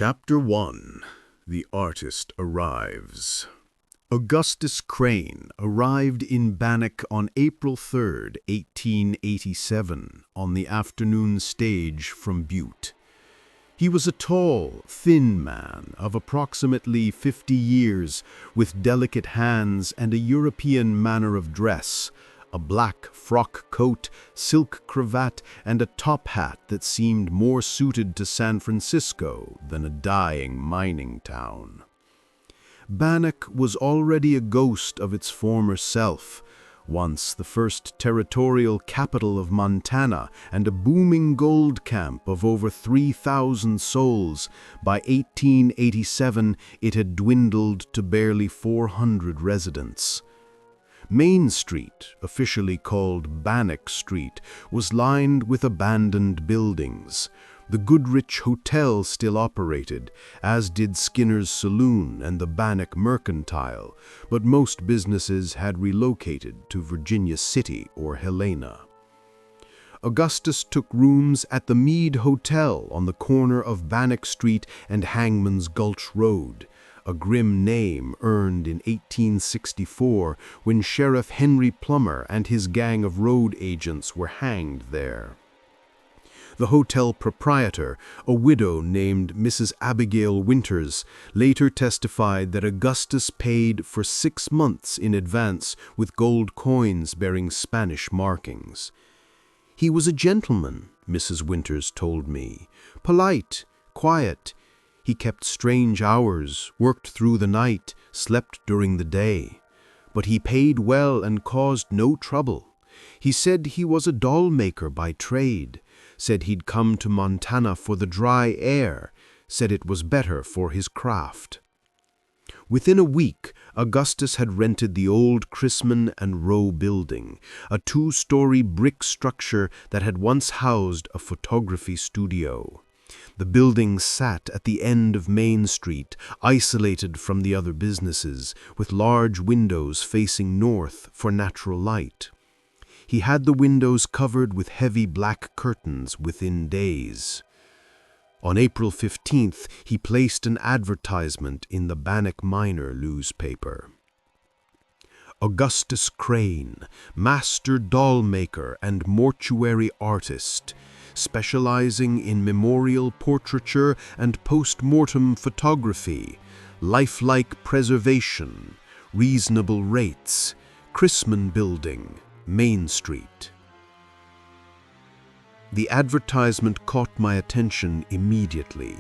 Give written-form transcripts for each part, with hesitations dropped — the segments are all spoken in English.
Chapter 1. The Artist Arrives. Augustus Crane arrived in Bannock on April 3, 1887, on the afternoon stage from Butte. He was a tall, thin man of approximately 50 years, with delicate hands and a European manner of dress, a black frock coat, silk cravat, and a top hat that seemed more suited to San Francisco than a dying mining town. Bannock was already a ghost of its former self, once the first territorial capital of Montana and a booming gold camp of over 3,000 souls. By 1887, it had dwindled to barely 400 residents. Main Street, officially called Bannock Street, was lined with abandoned buildings. The Goodrich Hotel still operated, as did Skinner's Saloon and the Bannock Mercantile, but most businesses had relocated to Virginia City or Helena. Augustus took rooms at the Mead Hotel on the corner of Bannock Street and Hangman's Gulch Road, a grim name earned in 1864 when Sheriff Henry Plummer and his gang of road agents were hanged there. The hotel proprietor, a widow named Mrs. Abigail Winters, later testified that Augustus paid for 6 months in advance with gold coins bearing Spanish markings. He was a gentleman, Mrs. Winters told me, polite, quiet. He kept strange hours, worked through the night, slept during the day. But he paid well and caused no trouble. He said he was a dollmaker by trade, said he'd come to Montana for the dry air, said it was better for his craft. Within a week, Augustus had rented the old Chrisman and Rowe building, a 2-story brick structure that had once housed a photography studio. The building sat at the end of Main Street, isolated from the other businesses, with large windows facing north for natural light. He had the windows covered with heavy black curtains within days. On April 15th, he placed an advertisement in the Bannock Miner newspaper. Augustus Crane, master dollmaker and mortuary artist, specializing in memorial portraiture and post-mortem photography, lifelike preservation, reasonable rates, Chrisman Building, Main Street. The advertisement caught my attention immediately.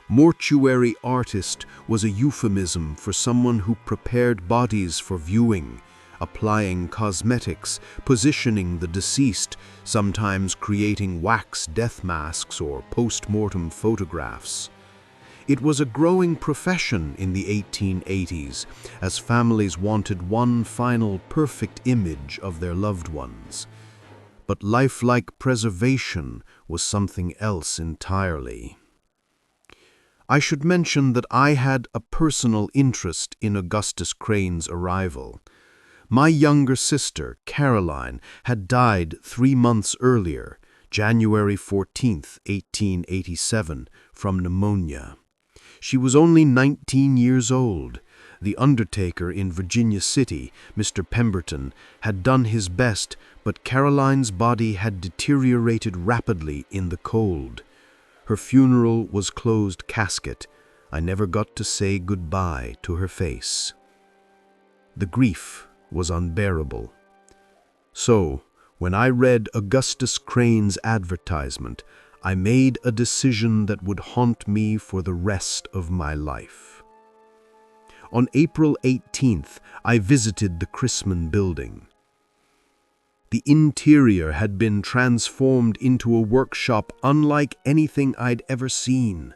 Mortuary artist was a euphemism for someone who prepared bodies for viewing, applying cosmetics, positioning the deceased, sometimes creating wax death masks or post-mortem photographs. It was a growing profession in the 1880s, as families wanted one final perfect image of their loved ones. But lifelike preservation was something else entirely. I should mention that I had a personal interest in Augustus Crane's arrival. My younger sister, Caroline, had died 3 months earlier, January 14, 1887, from pneumonia. She was only 19 years old. The undertaker in Virginia City, Mr. Pemberton, had done his best, but Caroline's body had deteriorated rapidly in the cold. Her funeral was closed casket. I never got to say goodbye to her face. The grief was unbearable. So, when I read Augustus Crane's advertisement, I made a decision that would haunt me for the rest of my life. On April 18th, I visited the Chrisman Building. The interior had been transformed into a workshop unlike anything I'd ever seen.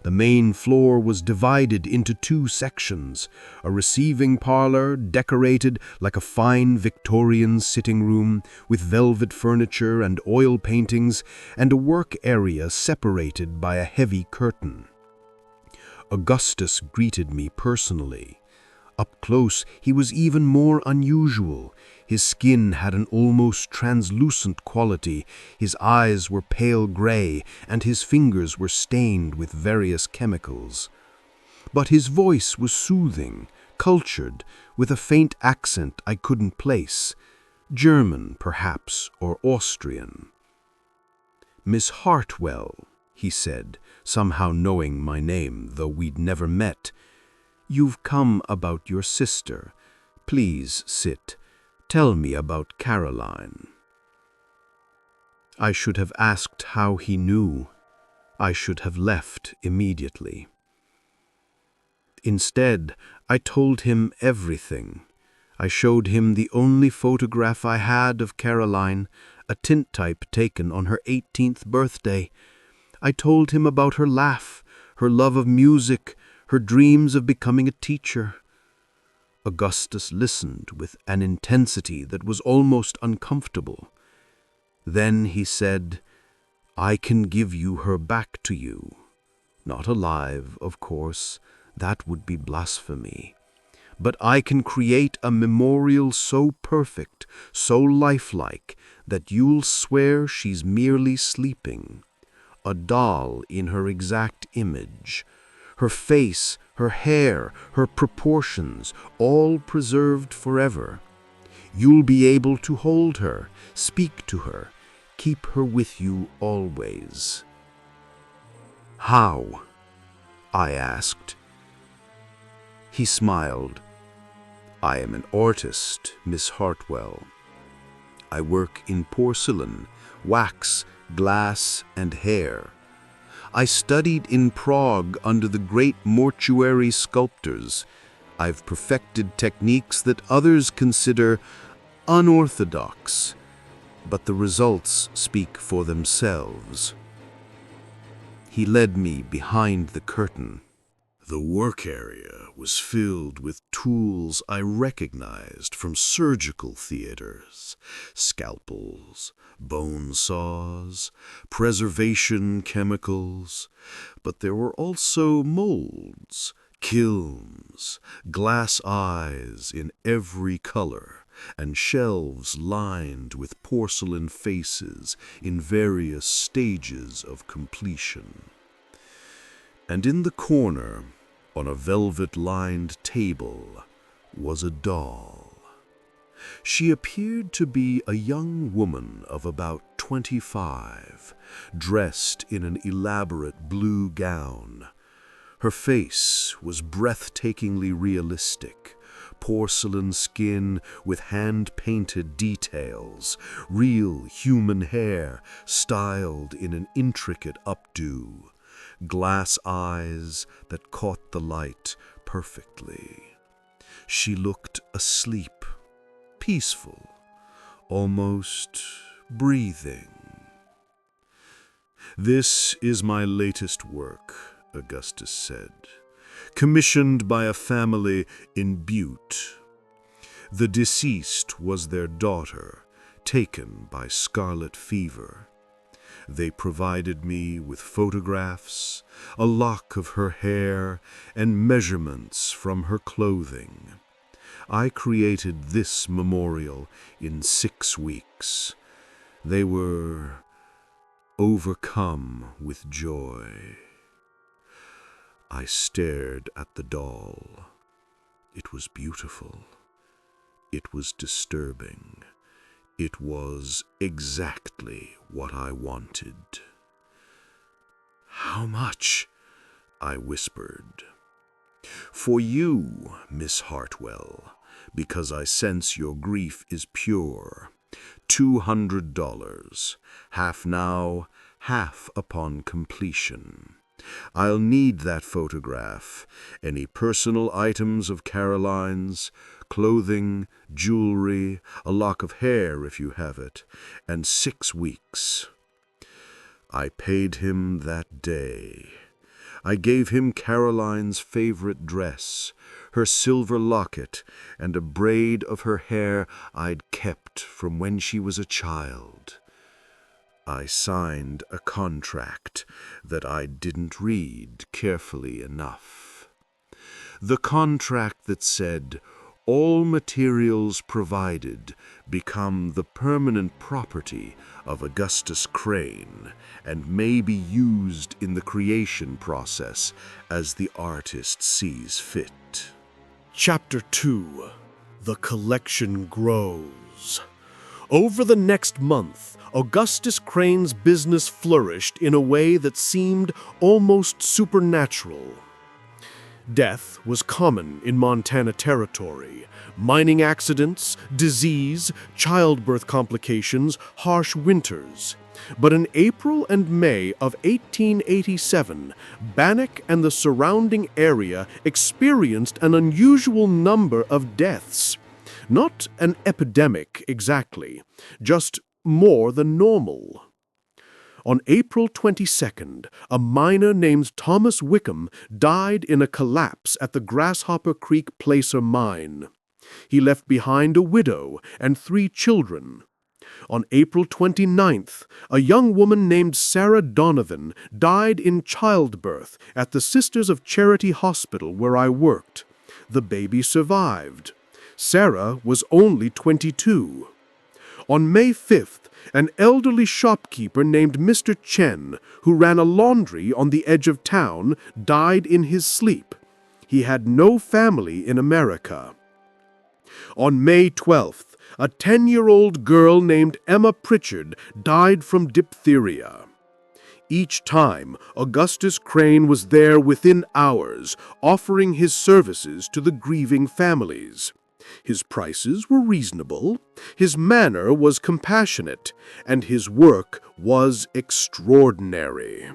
The main floor was divided into 2 sections, a receiving parlor decorated like a fine Victorian sitting room with velvet furniture and oil paintings, and a work area separated by a heavy curtain. Augustus greeted me personally. Up close, he was even more unusual. His skin had an almost translucent quality, his eyes were pale gray, and his fingers were stained with various chemicals. But his voice was soothing, cultured, with a faint accent I couldn't place. German, perhaps, or Austrian. "Miss Hartwell," he said, somehow knowing my name, though we'd never met. "You've come about your sister. Please sit. Tell me about Caroline." I should have asked how he knew. I should have left immediately. Instead, I told him everything. I showed him the only photograph I had of Caroline, a tintype taken on her 18th birthday. I told him about her laugh, her love of music, her dreams of becoming a teacher. Augustus listened with an intensity that was almost uncomfortable. Then he said, "I can give you her back to you. Not alive, of course, that would be blasphemy. But I can create a memorial so perfect, so lifelike, that you'll swear she's merely sleeping. A doll in her exact image. Her face, her hair, her proportions, all preserved forever. You'll be able to hold her, speak to her, keep her with you always." "How?" I asked. He smiled. "I am an artist, Miss Hartwell. I work in porcelain, wax, glass, and hair. I studied in Prague under the great mortuary sculptors. I've perfected techniques that others consider unorthodox, but the results speak for themselves." He led me behind the curtain. The work area was filled with tools I recognized from surgical theaters: scalpels, bone saws, preservation chemicals. But there were also molds, kilns, glass eyes in every color, and shelves lined with porcelain faces in various stages of completion. And in the corner, on a velvet-lined table, was a doll. She appeared to be a young woman of about 25, dressed in an elaborate blue gown. Her face was breathtakingly realistic: porcelain skin with hand-painted details, real human hair styled in an intricate updo, glass eyes that caught the light perfectly. She looked asleep, peaceful, almost breathing. "This is my latest work," Augustus said, "commissioned by a family in Butte. The deceased was their daughter, taken by scarlet fever. They provided me with photographs, a lock of her hair, and measurements from her clothing. I created this memorial in 6 weeks. They were overcome with joy." I stared at the doll. It was beautiful. It was disturbing. It was exactly what I wanted. "How much?" I whispered. "For you, Miss Hartwell, because I sense your grief is pure, $200, half now, half upon completion. I'll need that photograph, any personal items of Caroline's, clothing, jewelry, a lock of hair if you have it, and 6 weeks. I paid him that day. I gave him Caroline's favorite dress, her silver locket, and a braid of her hair I'd kept from when she was a child. I signed a contract that I didn't read carefully enough. The contract that said, all materials provided become the permanent property of Augustus Crane and may be used in the creation process as the artist sees fit. Chapter 2. The collection grows. Over the next month, Augustus Crane's business flourished in a way that seemed almost supernatural. Death was common in Montana Territory. Mining accidents, disease, childbirth complications, harsh winters. But in April and May of 1887, Bannack and the surrounding area experienced an unusual number of deaths. Not an epidemic exactly, just more than normal. On April 22nd, a miner named Thomas Wickham died in a collapse at the Grasshopper Creek Placer mine. He left behind a widow and 3 children. On April 29th, a young woman named Sarah Donovan died in childbirth at the Sisters of Charity Hospital where I worked. The baby survived. Sarah was only 22. On May 5th, an elderly shopkeeper named Mr. Chen, who ran a laundry on the edge of town, died in his sleep. He had no family in America. On May 12th, a 10-year-old girl named Emma Pritchard died from diphtheria. Each time, Augustus Crane was there within hours, offering his services to the grieving families. His prices were reasonable, his manner was compassionate, and his work was extraordinary.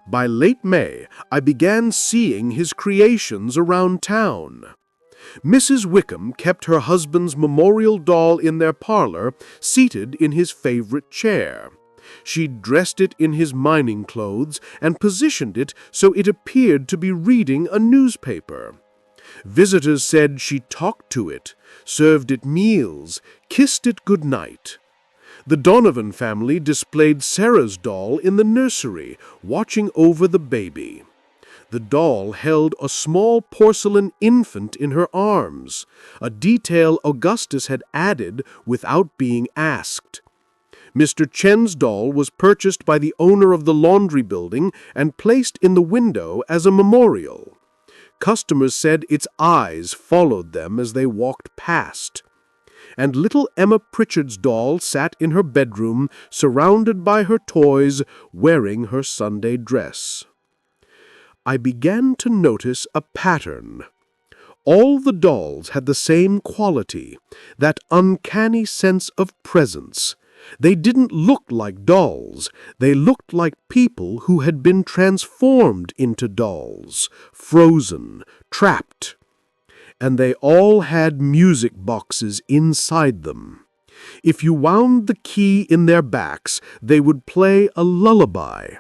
By late May, I began seeing his creations around town. Mrs. Wickham kept her husband's memorial doll in their parlor, seated in his favorite chair. She dressed it in his mining clothes and positioned it so it appeared to be reading a newspaper. Visitors said she talked to it, served it meals, kissed it good night. The Donovan family displayed Sarah's doll in the nursery, watching over the baby. The doll held a small porcelain infant in her arms, a detail Augustus had added without being asked. Mr. Chen's doll was purchased by the owner of the laundry building and placed in the window as a memorial. Customers said its eyes followed them as they walked past. And little Emma Pritchard's doll sat in her bedroom, surrounded by her toys, wearing her Sunday dress. I began to notice a pattern. All the dolls had the same quality, that uncanny sense of presence. They didn't look like dolls. They looked like people who had been transformed into dolls, frozen, trapped. And they all had music boxes inside them. If you wound the key in their backs, they would play a lullaby.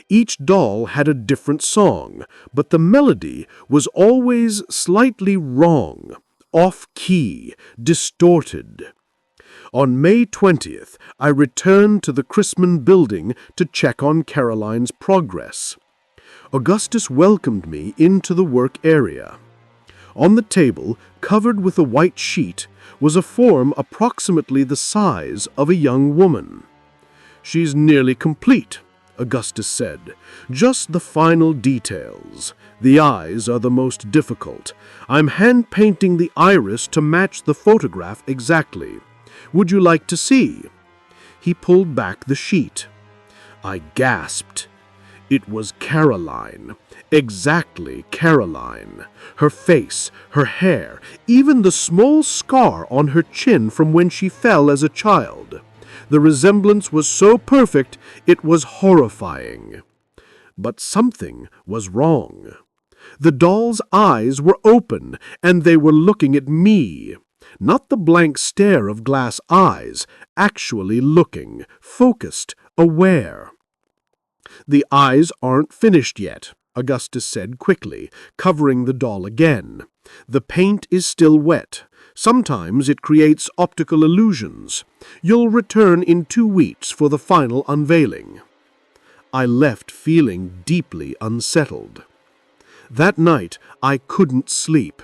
Each doll had a different song, but the melody was always slightly wrong, off-key, distorted. On May 20th, I returned to the Chrisman building to check on Caroline's progress. Augustus welcomed me into the work area. On the table, covered with a white sheet, was a form approximately the size of a young woman. "She's nearly complete," Augustus said. "Just the final details. The eyes are the most difficult. I'm hand-painting the iris to match the photograph exactly. Would you like to see?" He pulled back the sheet. I gasped. It was Caroline. Exactly Caroline. Her face, her hair, even the small scar on her chin from when she fell as a child. The resemblance was so perfect, it was horrifying. But something was wrong. The doll's eyes were open, and they were looking at me. Not the blank stare of glass eyes, actually looking, focused, aware. "The eyes aren't finished yet," Augustus said quickly, covering the doll again. "The paint is still wet. Sometimes it creates optical illusions. You'll return in 2 weeks for the final unveiling." I left feeling deeply unsettled. That night, I couldn't sleep.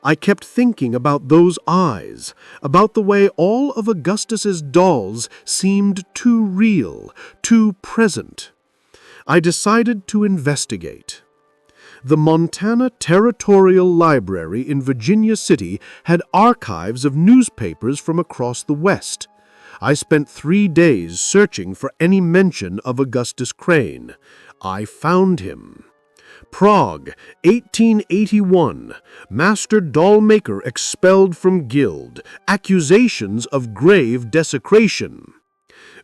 I kept thinking about those eyes, about the way all of Augustus's dolls seemed too real, too present. I decided to investigate. The Montana Territorial Library in Virginia City had archives of newspapers from across the West. I spent 3 days searching for any mention of Augustus Crane. I found him. Prague, 1881. Master Dollmaker expelled from guild. Accusations of grave desecration.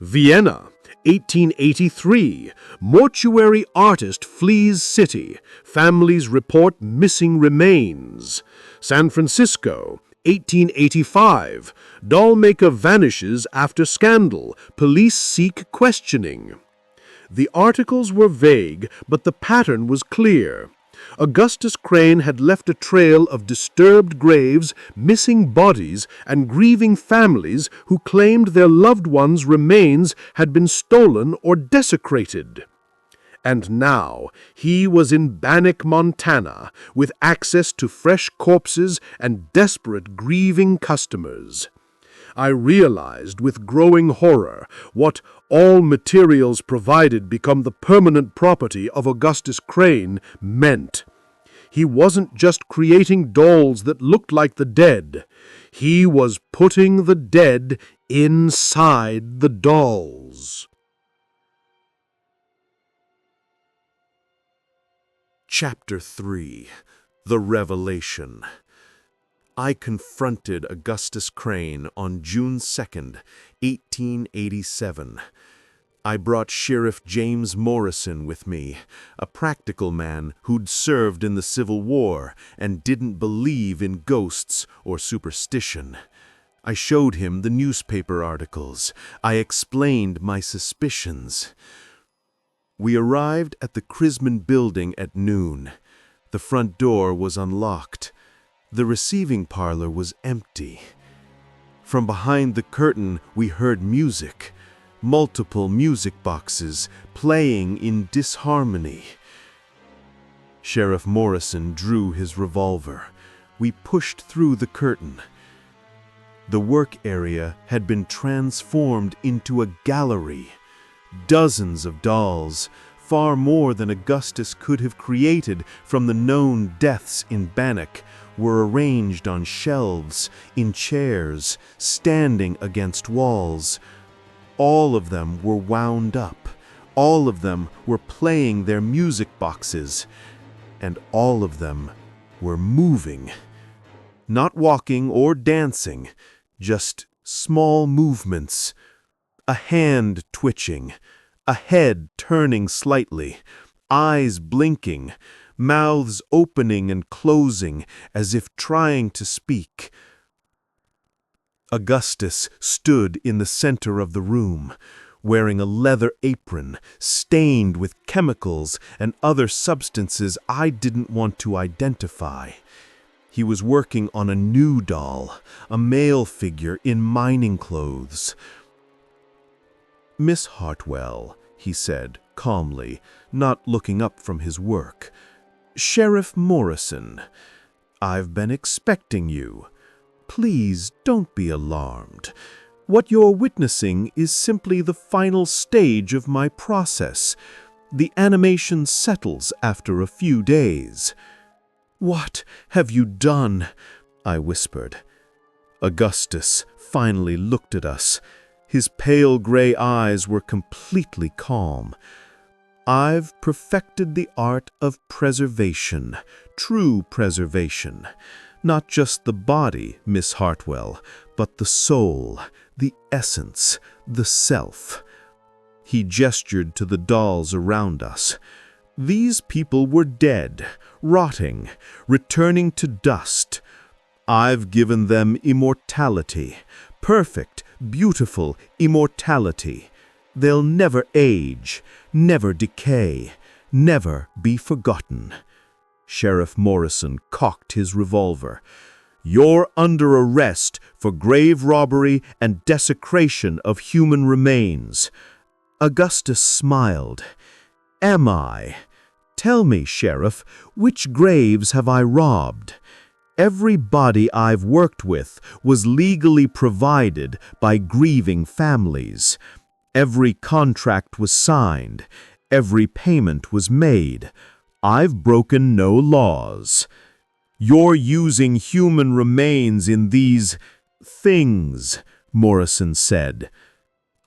Vienna, 1883. Mortuary artist flees city. Families report missing remains. San Francisco, 1885. Dollmaker vanishes after scandal. Police seek questioning. The articles were vague, but the pattern was clear. Augustus Crane had left a trail of disturbed graves, missing bodies, and grieving families who claimed their loved ones' remains had been stolen or desecrated. And now he was in Bannack, Montana, with access to fresh corpses and desperate grieving customers. I realized with growing horror what all materials provided become the permanent property of Augustus Crane meant. He wasn't just creating dolls that looked like the dead. He was putting the dead inside the dolls. Chapter 3. The Revelation. I confronted Augustus Crane on June 2nd, 1887. I brought Sheriff James Morrison with me, a practical man who'd served in the Civil War and didn't believe in ghosts or superstition. I showed him the newspaper articles. I explained my suspicions. We arrived at the Crisman building at noon. The front door was unlocked. The receiving parlor was empty. From behind the curtain, we heard music, multiple music boxes playing in disharmony. Sheriff Morrison drew his revolver. We pushed through the curtain. The work area had been transformed into a gallery. Dozens of dolls, far more than Augustus could have created from the known deaths in Bannack, were arranged on shelves, in chairs, standing against walls. All of them were wound up. All of them were playing their music boxes. And all of them were moving. Not walking or dancing, just small movements. A hand twitching, a head turning slightly, eyes blinking, mouths opening and closing as if trying to speak. Augustus stood in the center of the room, wearing a leather apron stained with chemicals and other substances I didn't want to identify. He was working on a new doll, a male figure in mining clothes. "Miss Hartwell," he said calmly, not looking up from his work. "Sheriff Morrison, I've been expecting you. Please don't be alarmed. What you're witnessing is simply the final stage of my process. The animation settles after a few days." "What have you done?" I whispered. Augustus finally looked at us. His pale gray eyes were completely calm. "I've perfected the art of preservation, true preservation. Not just the body, Miss Hartwell, but the soul, the essence, the self." He gestured to the dolls around us. These people were dead, rotting, returning to dust. I've given them immortality, perfect, beautiful immortality. They'll never age, never decay, never be forgotten. Sheriff Morrison cocked his revolver. "You're under arrest for grave robbery and desecration of human remains." Augustus smiled. "Am I? Tell me, Sheriff, which graves have I robbed? Every body I've worked with was legally provided by grieving families. Every contract was signed. Every payment was made. I've broken no laws. You're using human remains in these things, Morrison said.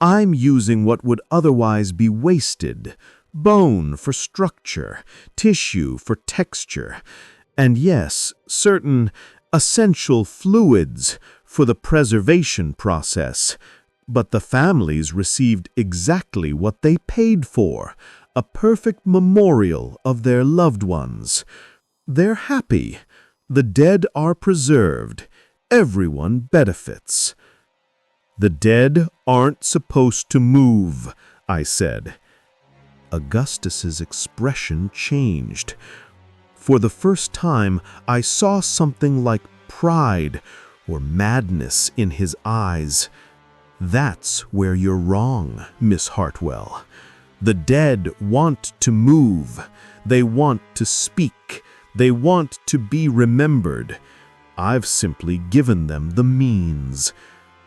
I'm using what would otherwise be wasted. Bone for structure, tissue for texture, and yes, certain essential fluids for the preservation process. But the families received exactly what they paid for, a perfect memorial of their loved ones. They're happy. The dead are preserved. Everyone benefits. The dead aren't supposed to move, I said. Augustus's expression changed. For the first time, I saw something like pride or madness in his eyes. That's where you're wrong, Miss Hartwell. The dead want to move. They want to speak. They want to be remembered. I've simply given them the means.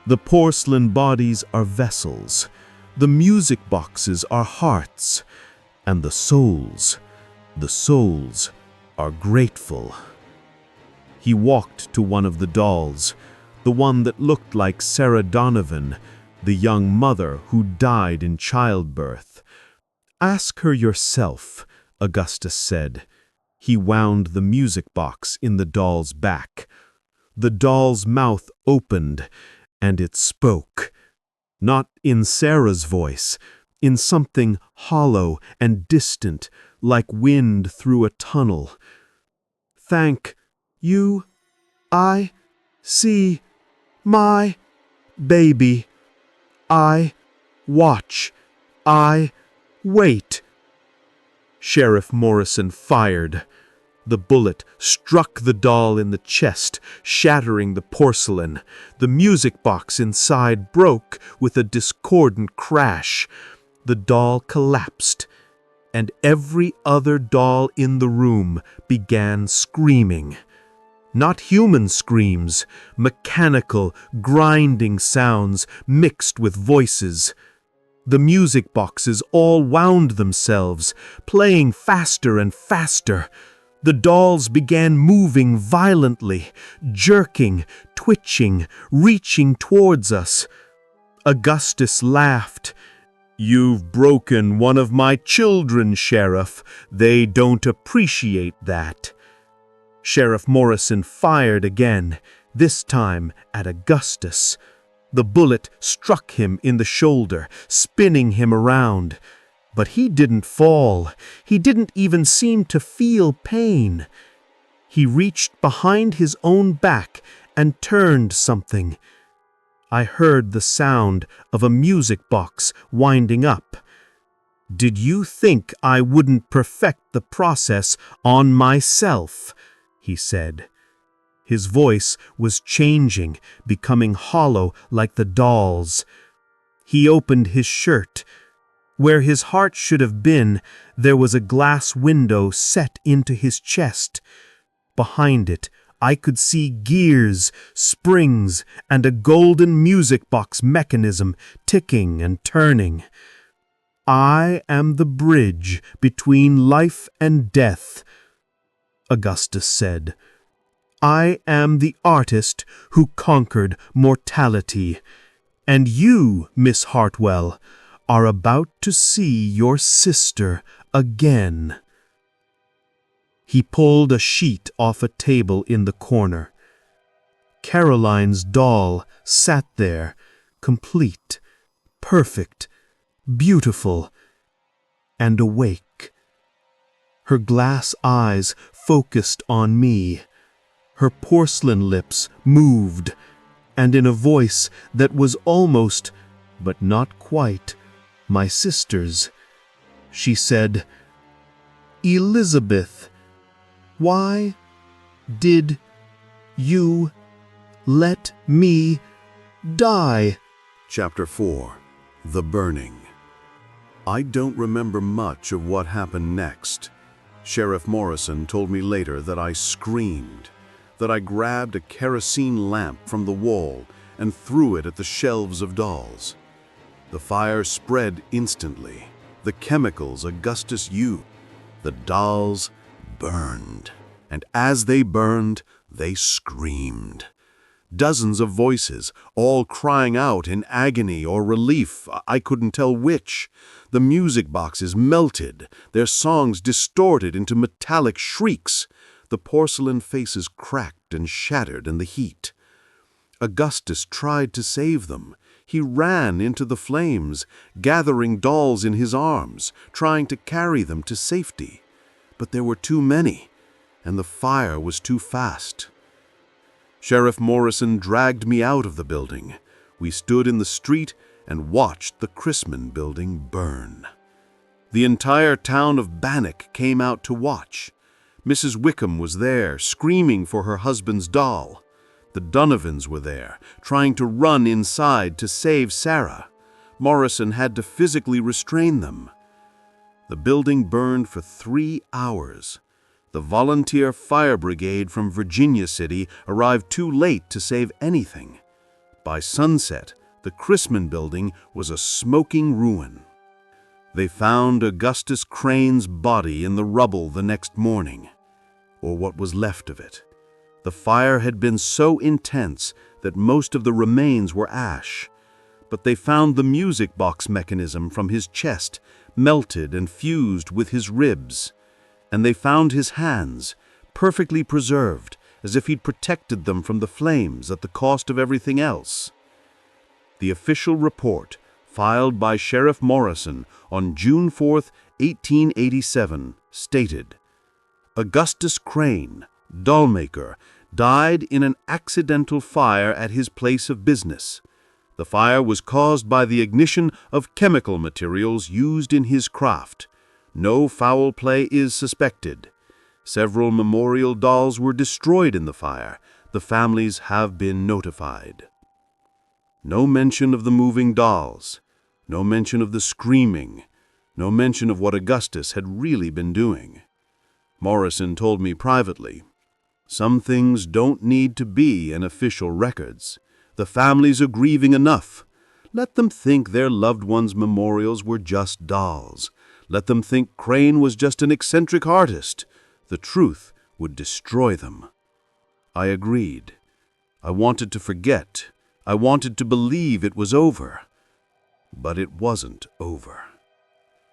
The porcelain bodies are vessels. The music boxes are hearts. And the souls are grateful. He walked to one of the dolls, the one that looked like Sarah Donovan, the young mother who died in childbirth. Ask her yourself, Augustus said. He wound the music box in the doll's back. The doll's mouth opened, and it spoke. Not in Sarah's voice, in something hollow and distant, like wind through a tunnel. Thank you. I see my baby. I watch. I wait. Sheriff Morrison fired. The bullet struck the doll in the chest, shattering the porcelain. The music box inside broke with a discordant crash. The doll collapsed, and every other doll in the room began screaming. Not human screams, mechanical, grinding sounds mixed with voices. The music boxes all wound themselves, playing faster and faster. The dolls began moving violently, jerking, twitching, reaching towards us. Augustus laughed. You've broken one of my children, Sheriff. They don't appreciate that. Sheriff Morrison fired again, this time at Augustus. The bullet struck him in the shoulder, spinning him around. But he didn't fall. He didn't even seem to feel pain. He reached behind his own back and turned something. I heard the sound of a music box winding up. Did you think I wouldn't perfect the process on myself? He said. His voice was changing, becoming hollow like the doll's. He opened his shirt. Where his heart should have been, there was a glass window set into his chest. Behind it, I could see gears, springs, and a golden music box mechanism ticking and turning. I am the bridge between life and death, Augustus said. I am the artist who conquered mortality. And you, Miss Hartwell, are about to see your sister again. He pulled a sheet off a table in the corner. Caroline's doll sat there, complete, perfect, beautiful, and awake. Her glass eyes focused on me. Her porcelain lips moved, and in a voice that was almost, but not quite, my sister's, she said, Elizabeth, why did you let me die? Chapter 4. The Burning. I don't remember much of what happened next. Sheriff Morrison told me later that I screamed, that I grabbed a kerosene lamp from the wall and threw it at the shelves of dolls. The fire spread instantly. The chemicals Augustus used. The dolls burned, and as they burned, they screamed. Dozens of voices, all crying out in agony or relief, I couldn't tell which. The music boxes melted, their songs distorted into metallic shrieks. The porcelain faces cracked and shattered in the heat. Augustus tried to save them. He ran into the flames, gathering dolls in his arms, trying to carry them to safety. But there were too many, and the fire was too fast. Sheriff Morrison dragged me out of the building. We stood in the street and watched the Chrisman building burn. The entire town of Bannock came out to watch. Mrs. Wickham was there, screaming for her husband's doll. The Donovans were there, trying to run inside to save Sarah. Morrison had to physically restrain them. The building burned for 3 hours. The volunteer fire brigade from Virginia City arrived too late to save anything. By sunset, the Chrisman building was a smoking ruin. They found Augustus Crane's body in the rubble the next morning, or what was left of it. The fire had been so intense that most of the remains were ash, but they found the music box mechanism from his chest melted and fused with his ribs, and they found his hands, perfectly preserved, as if he'd protected them from the flames at the cost of everything else. The official report, filed by Sheriff Morrison on June 4, 1887, stated, Augustus Crane, Dollmaker, died in an accidental fire at his place of business. The fire was caused by the ignition of chemical materials used in his craft. No foul play is suspected. Several memorial dolls were destroyed in the fire. The families have been notified. No mention of the moving dolls. No mention of the screaming. No mention of what Augustus had really been doing. Morrison told me privately, some things don't need to be in official records. The families are grieving enough. Let them think their loved ones' memorials were just dolls. Let them think Crane was just an eccentric artist. The truth would destroy them. I agreed. I wanted to forget. I wanted to believe it was over. But it wasn't over.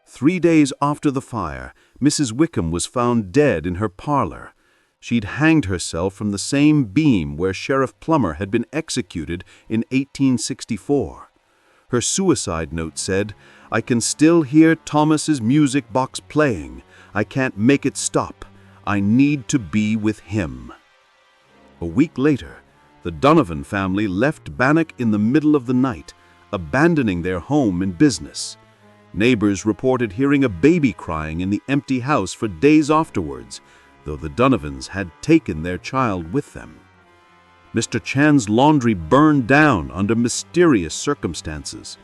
3 days after the fire, Mrs. Wickham was found dead in her parlor. She'd hanged herself from the same beam where Sheriff Plummer had been executed in 1864. Her suicide note said, I can still hear Thomas's music box playing. I can't make it stop. I need to be with him. A week later, the Donovan family left Bannock in the middle of the night, abandoning their home and business. Neighbors reported hearing a baby crying in the empty house for days afterwards, though the Donovans had taken their child with them. Mr. Chan's laundry burned down under mysterious circumstances.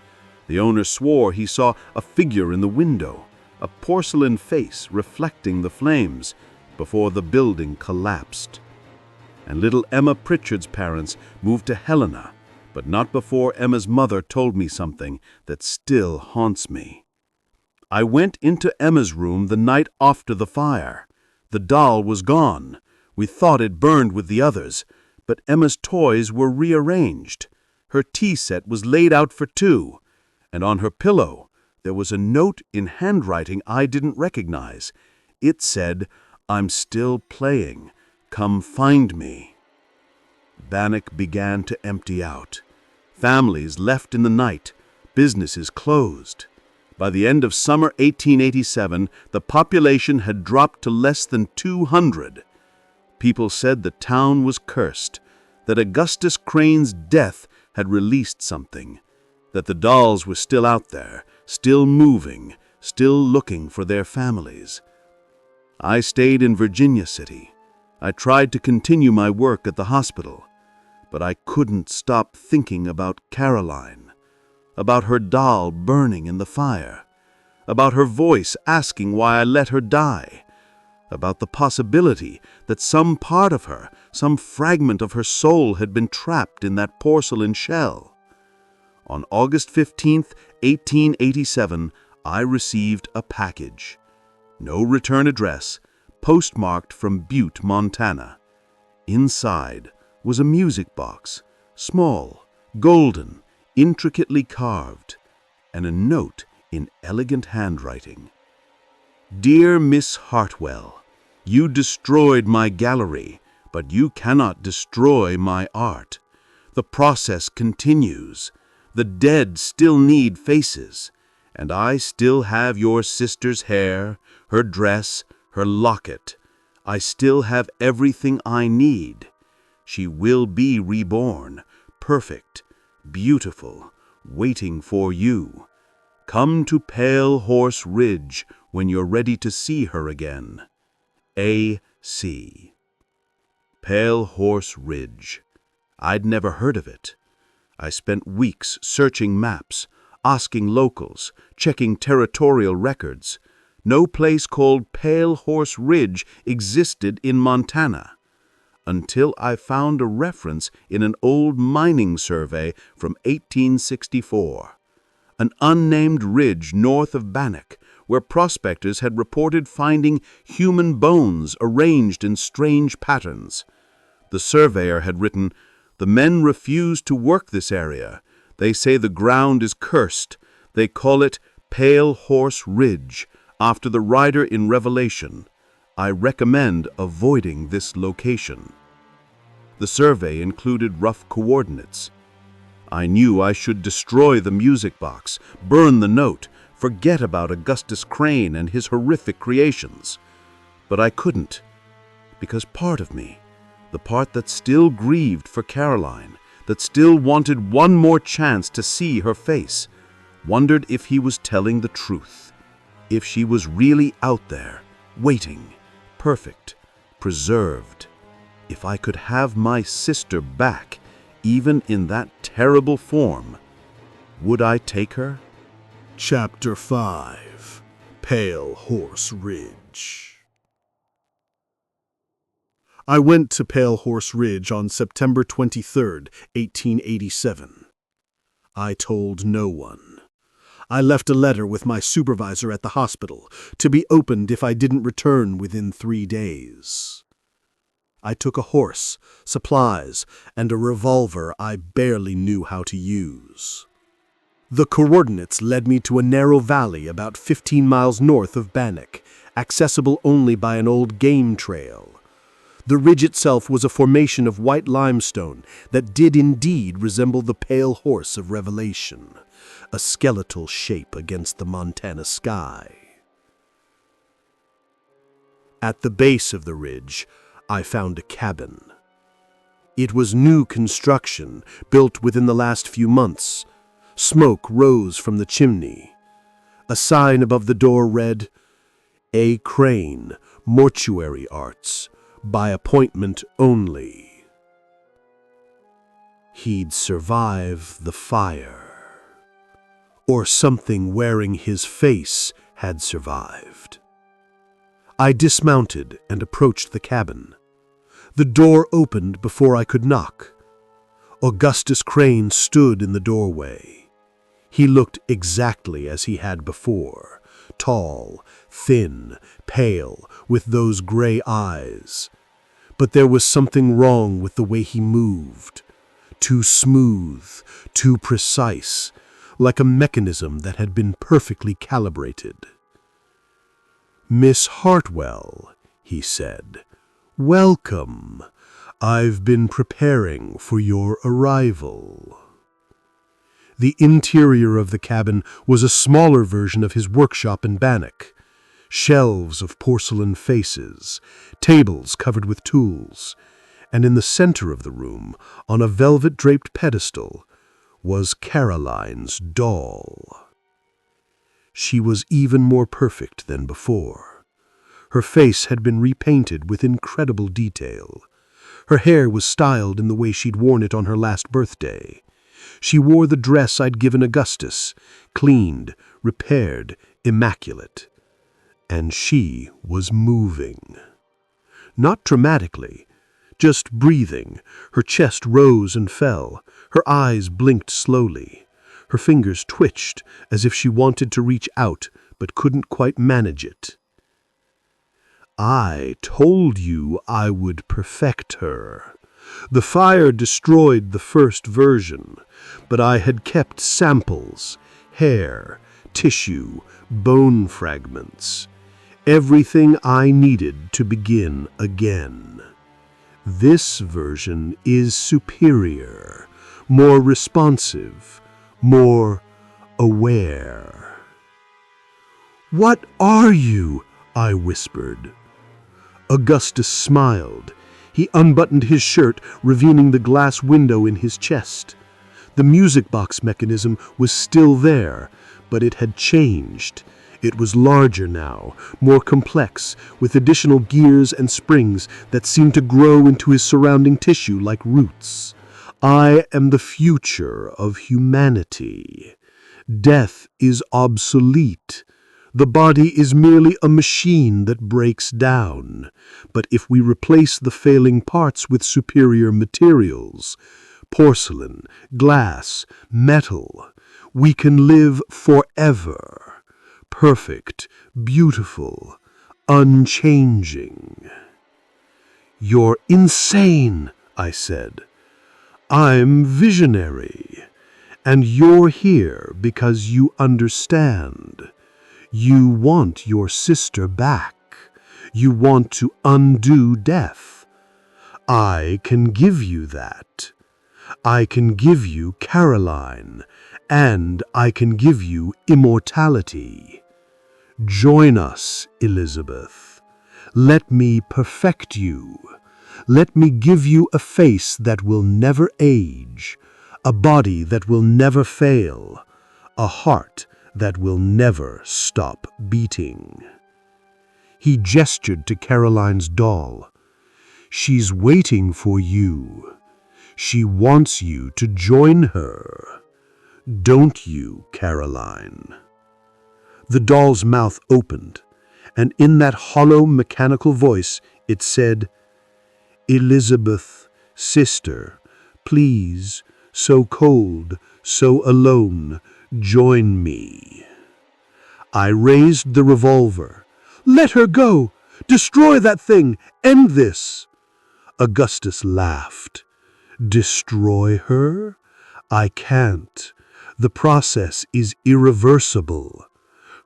The owner swore he saw a figure in the window, a porcelain face reflecting the flames, before the building collapsed. And little Emma Pritchard's parents moved to Helena, but not before Emma's mother told me something that still haunts me. I went into Emma's room the night after the fire. The doll was gone. We thought it burned with the others, but Emma's toys were rearranged. Her tea set was laid out for two, and on her pillow there was a note in handwriting I didn't recognize. It said, I'm still playing. Come find me. Bannock began to empty out. Families left in the night. Businesses closed. By the end of summer 1887, the population had dropped to less than 200. People said the town was cursed, that Augustus Crane's death had released something, that the dolls were still out there, still moving, still looking for their families. I stayed in Virginia City. I tried to continue my work at the hospital, but I couldn't stop thinking about Caroline, about her doll burning in the fire, about her voice asking why I let her die. about the possibility that some part of her, some fragment of her soul had been trapped in that porcelain shell. On August 15th, 1887, I received a package. No return address, postmarked from Butte, Montana. Inside was a music box, small, golden, intricately carved, and a note in elegant handwriting. Dear Miss Hartwell, you destroyed my gallery, but you cannot destroy my art. The process continues. The dead still need faces, and I still have your sister's hair, her dress, her locket. I still have everything I need. She will be reborn, perfect, beautiful, waiting for you. Come to Pale Horse Ridge when you're ready to see her again. A.C. Pale Horse Ridge. I'd never heard of it. I spent weeks searching maps, asking locals, checking territorial records. No place called Pale Horse Ridge existed in Montana, until I found a reference in an old mining survey from 1864. An unnamed ridge north of Bannock, where prospectors had reported finding human bones arranged in strange patterns. The surveyor had written, "The men refuse to work this area. They say the ground is cursed. They call it Pale Horse Ridge, after the rider in Revelation. I recommend avoiding this location." The survey included rough coordinates. I knew I should destroy the music box, burn the note, forget about Augustus Crane and his horrific creations. But I couldn't, because part of me, the part that still grieved for Caroline, that still wanted one more chance to see her face, wondered if he was telling the truth, if she was really out there, waiting, perfect, preserved. If I could have my sister back, even in that terrible form, would I take her? Chapter 5. Pale Horse Ridge. I went to Pale Horse Ridge on September 23, 1887. I told no one. I left a letter with my supervisor at the hospital to be opened if I didn't return within 3 days. I took a horse, supplies, and a revolver I barely knew how to use. The coordinates led me to a narrow valley about 15 miles north of Bannock, accessible only by an old game trail. The ridge itself was a formation of white limestone that did indeed resemble the pale horse of Revelation, a skeletal shape against the Montana sky. At the base of the ridge, I found a cabin. It was new construction, built within the last few months. Smoke rose from the chimney. A sign above the door read, "A. Crane, Mortuary Arts, by appointment only." He'd survive the fire. Or something wearing his face had survived. I dismounted and approached the cabin. The door opened before I could knock. Augustus Crane stood in the doorway. He looked exactly as he had before, tall, thin, pale, with those gray eyes. But there was something wrong with the way he moved. Too smooth, too precise, like a mechanism that had been perfectly calibrated. "Miss Hartwell," he said, "welcome. I've been preparing for your arrival." The interior of the cabin was a smaller version of his workshop in Bannock. Shelves of porcelain faces, tables covered with tools, and in the center of the room, on a velvet-draped pedestal, was Caroline's doll. She was even more perfect than before. Her face had been repainted with incredible detail. Her hair was styled in the way she'd worn it on her last birthday. She wore the dress I'd given Augustus, cleaned, repaired, immaculate. and she was moving. Not dramatically, just breathing. Her chest rose and fell. Her eyes blinked slowly. Her fingers twitched as if she wanted to reach out but couldn't quite manage it. I told you I would perfect her. The fire destroyed the first version, but I had kept samples, hair, tissue, bone fragments, everything I needed to begin again. This version is superior, more responsive, more aware. "What are you?" I whispered. Augustus smiled. He unbuttoned his shirt, revealing the glass window in his chest. The music box mechanism was still there, but it had changed. It was larger now, more complex, with additional gears and springs that seemed to grow into his surrounding tissue like roots. I am the future of humanity. Death is obsolete. The body is merely a machine that breaks down. But if we replace the failing parts with superior materials, porcelain, glass, metal, we can live forever. Perfect, beautiful, unchanging. "You're insane," I said. "I'm visionary, and you're here because you understand. You want your sister back. You want to undo death. I can give you that. I can give you Caroline, and I can give you immortality. Join us, Elizabeth. Let me perfect you. Let me give you a face that will never age, a body that will never fail, a heart that will never stop beating." He gestured to Caroline's doll. "She's waiting for you. She wants you to join her. Don't you, Caroline?" The doll's mouth opened, and in that hollow mechanical voice it said, "Elizabeth, sister, please, so cold, so alone, join me." I raised the revolver. "Let her go! Destroy that thing! End this!" Augustus laughed. "Destroy her? I can't. The process is irreversible.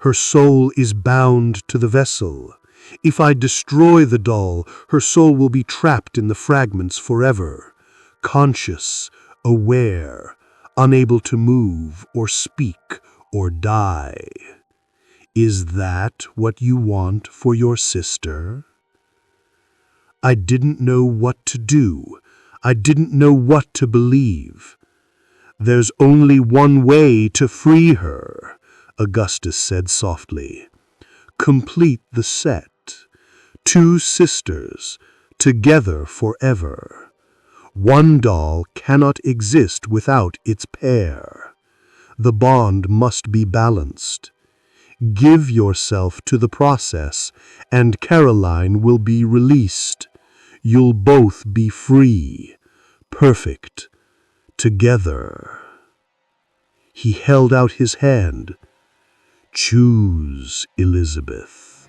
Her soul is bound to the vessel. If I destroy the doll, her soul will be trapped in the fragments forever, conscious, aware, unable to move or speak or die. Is that what you want for your sister?" I didn't know what to do. I didn't know what to believe. "There's only one way to free her," Augustus said softly. "Complete the set. 2 sisters, together forever. One doll cannot exist without its pair. The bond must be balanced. Give yourself to the process, and Caroline will be released. You'll both be free, perfect, together." He held out his hand. "Choose, Elizabeth.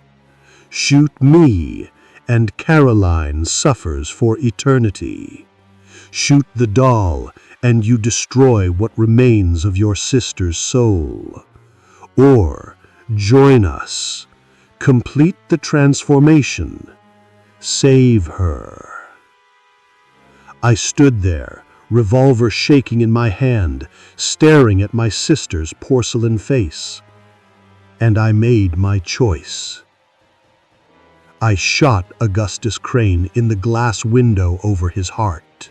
Shoot me, and Caroline suffers for eternity. Shoot the doll, and you destroy what remains of your sister's soul. Or join us. Complete the transformation. Save her." I stood there, revolver shaking in my hand, staring at my sister's porcelain face. And I made my choice. I shot Augustus Crane in the glass window over his heart.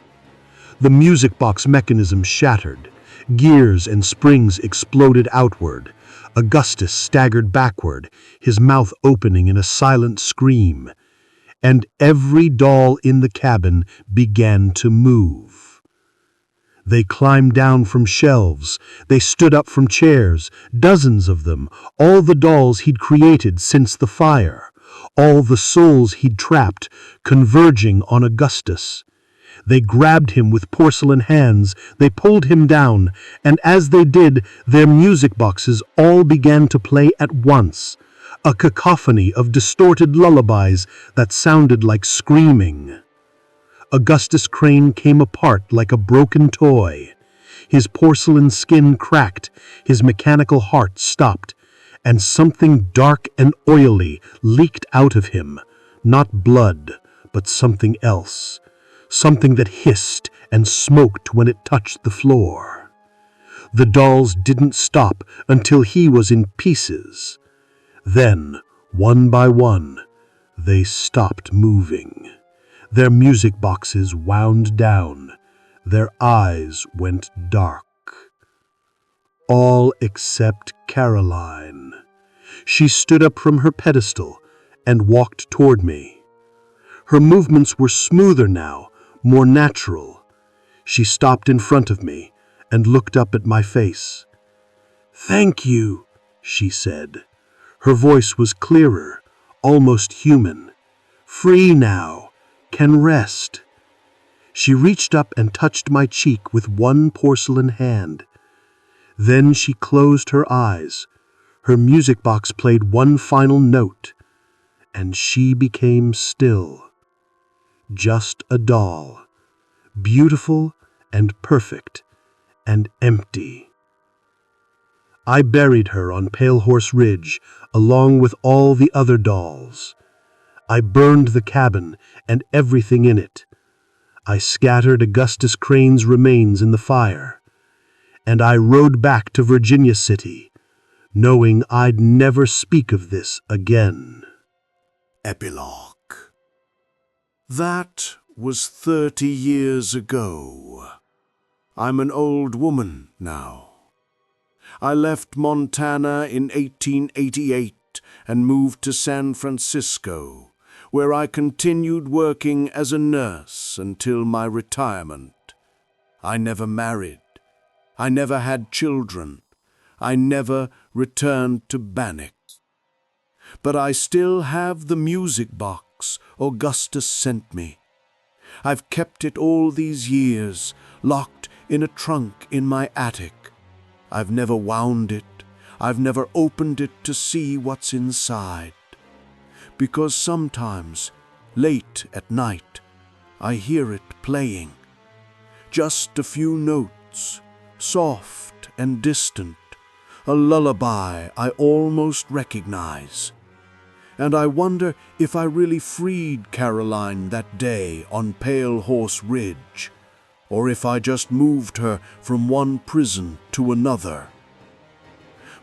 The music box mechanism shattered. Gears and springs exploded outward. Augustus staggered backward, his mouth opening in a silent scream. And every doll in the cabin began to move. They climbed down from shelves. They stood up from chairs, dozens of them, all the dolls he'd created since the fire, all the souls he'd trapped, converging on Augustus. They grabbed him with porcelain hands, they pulled him down, and as they did, their music boxes all began to play at once, a cacophony of distorted lullabies that sounded like screaming. Augustus Crane came apart like a broken toy. His porcelain skin cracked, his mechanical heart stopped, and something dark and oily leaked out of him, not blood, but something else. Something that hissed and smoked when it touched the floor. The dolls didn't stop until he was in pieces. Then, one by one, they stopped moving. Their music boxes wound down. Their eyes went dark. All except Caroline. She stood up from her pedestal and walked toward me. Her movements were smoother now, more natural. She stopped in front of me and looked up at my face. "Thank you," she said. Her voice was clearer, almost human. "Free now, can rest." She reached up and touched my cheek with one porcelain hand. Then she closed her eyes. Her music box played one final note, and she became still. Just a doll, beautiful and perfect and empty. I buried her on Pale Horse Ridge, along with all the other dolls. I burned the cabin and everything in it. I scattered Augustus Crane's remains in the fire. And I rode back to Virginia City, knowing I'd never speak of this again. Epilogue. That was 30 years ago. I'm an old woman now. I left Montana in 1888 and moved to San Francisco, where I continued working as a nurse until my retirement. I never married. I never had children. I never returned to Bannock. But I still have the music box Augustus sent me. I've kept it all these years, locked in a trunk in my attic. I've never wound it. I've never opened it to see what's inside. Because sometimes, late at night, I hear it playing. Just a few notes, soft and distant, a lullaby I almost recognize. And I wonder if I really freed Caroline that day on Pale Horse Ridge, or if I just moved her from one prison to another.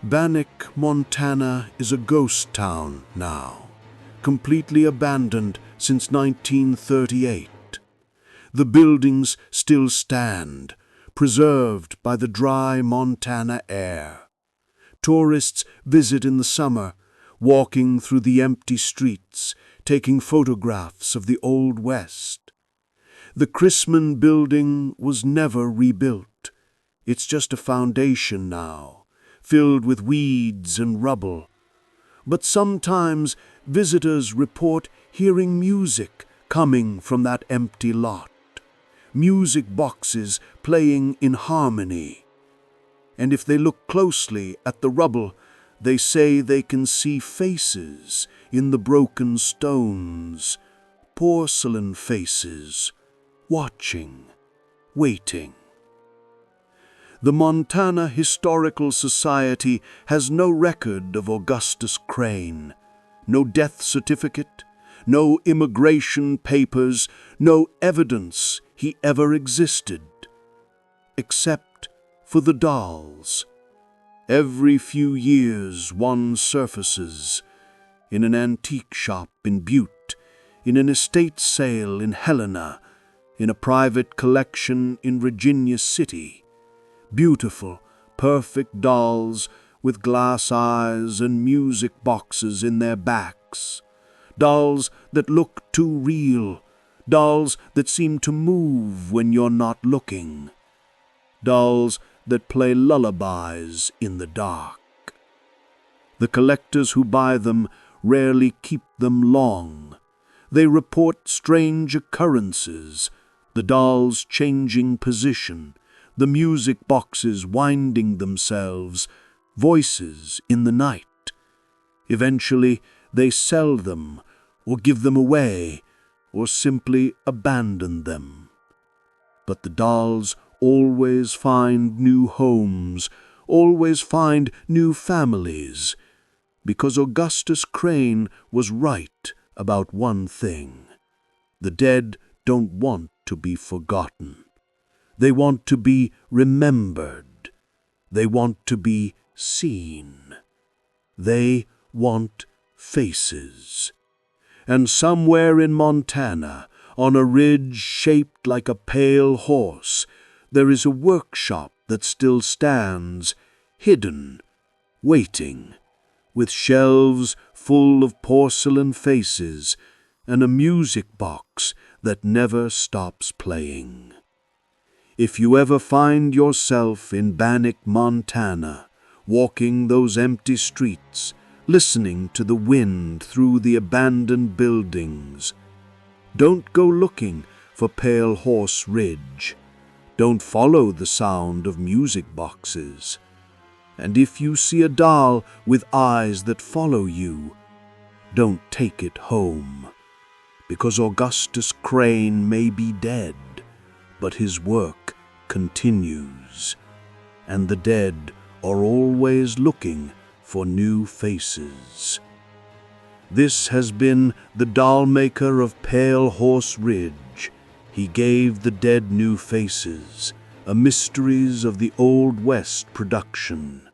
Bannock, Montana is a ghost town now, completely abandoned since 1938. The buildings still stand, preserved by the dry Montana air. Tourists visit in the summer, walking through the empty streets, taking photographs of the Old West. The Chrisman building was never rebuilt. It's just a foundation now, filled with weeds and rubble. But sometimes visitors report hearing music coming from that empty lot. Music boxes playing in harmony. And if they look closely at the rubble, they say they can see faces in the broken stones, porcelain faces, watching, waiting. The Montana Historical Society has no record of Augustus Crane, no death certificate, no immigration papers, no evidence he ever existed, except for the dolls. Every few years one surfaces, in an antique shop in Butte, in an estate sale in Helena, in a private collection in Virginia City. Beautiful, perfect dolls with glass eyes and music boxes in their backs. Dolls that look too real, dolls that seem to move when you're not looking. dolls that play lullabies in the dark. The collectors who buy them rarely keep them long. They report strange occurrences, the dolls changing position, the music boxes winding themselves, voices in the night. Eventually, they sell them, or give them away, or simply abandon them. But the dolls always find new homes, always find new families, because Augustus Crane was right about one thing. The dead don't want to be forgotten. They want to be remembered. They want to be seen. They want faces. And somewhere in Montana, on a ridge shaped like a pale horse, there is a workshop that still stands, hidden, waiting, with shelves full of porcelain faces and a music box that never stops playing. If you ever find yourself in Bannock, Montana, walking those empty streets, listening to the wind through the abandoned buildings, don't go looking for Pale Horse Ridge. Don't follow the sound of music boxes. And if you see a doll with eyes that follow you, don't take it home, because Augustus Crane may be dead, but his work continues, and the dead are always looking for new faces. This has been the Dollmaker of Pale Horse Ridge. He gave the dead new faces, a Mysteries of the Old West production.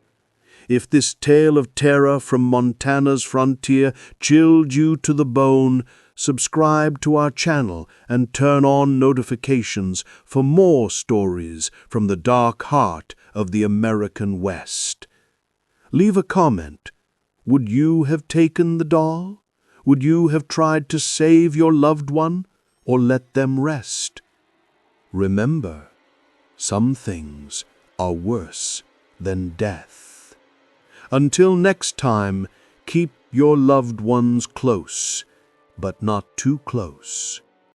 If this tale of terror from Montana's frontier chilled you to the bone, subscribe to our channel and turn on notifications for more stories from the dark heart of the American West. Leave a comment. Would you have taken the doll? Would you have tried to save your loved one or let them rest? Remember, some things are worse than death. Until next time, keep your loved ones close, but not too close.